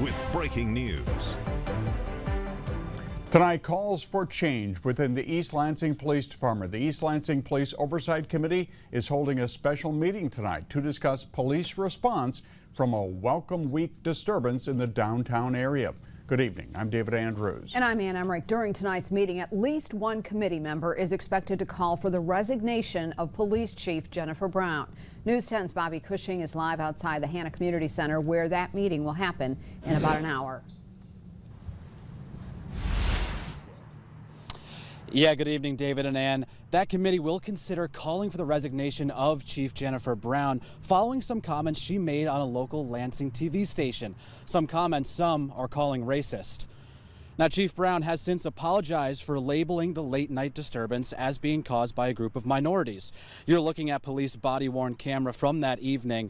with breaking news. Tonight, calls for change within the East Lansing Police Department. The East Lansing Police Oversight Committee is holding a special meeting tonight to discuss police response from a Welcome Week disturbance in the downtown area. Good evening. I'm David Andrews. And I'm Ann Emmerich. During tonight's meeting, at least one committee member is expected to call for the resignation of Police Chief Jennifer Brown. News 10's Bobby Cushing is live outside the Hannah Community Center, where that meeting will happen in about an hour. Yeah, good evening, David and Ann. That committee will consider calling for the resignation of Chief Jennifer Brown following some comments she made on a local Lansing TV station. Some comments some are calling racist. Now, Chief Brown has since apologized for labeling the late night disturbance as being caused by a group of minorities. You're looking at police body-worn camera from that evening.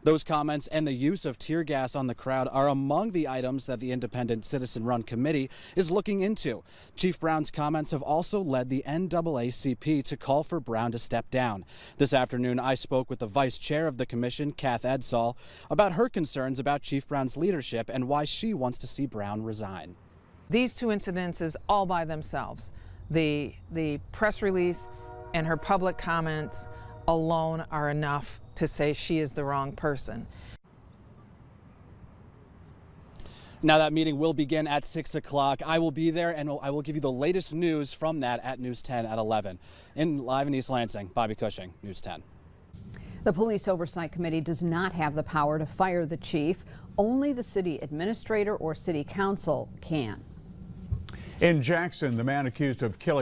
Those comments and the use of tear gas on the crowd are among the items that the independent citizen-run committee is looking into. Chief Brown's comments have also led the NAACP to call for Brown to step down. This afternoon, I spoke with the vice chair of the commission, Kath Edsall, about her concerns about Chief Brown's leadership and why she wants to see Brown resign. These two incidences all by themselves, the press release and her public comments alone are enough to say she is the wrong person. Now that meeting will begin at 6 o'clock. I will be there and I will give you the latest news from that at News 10 at 11. Live in East Lansing, Bobby Cushing, News 10. The Police Oversight Committee does not have the power to fire the chief. Only the city administrator or city council can. In Jackson, the man accused of killing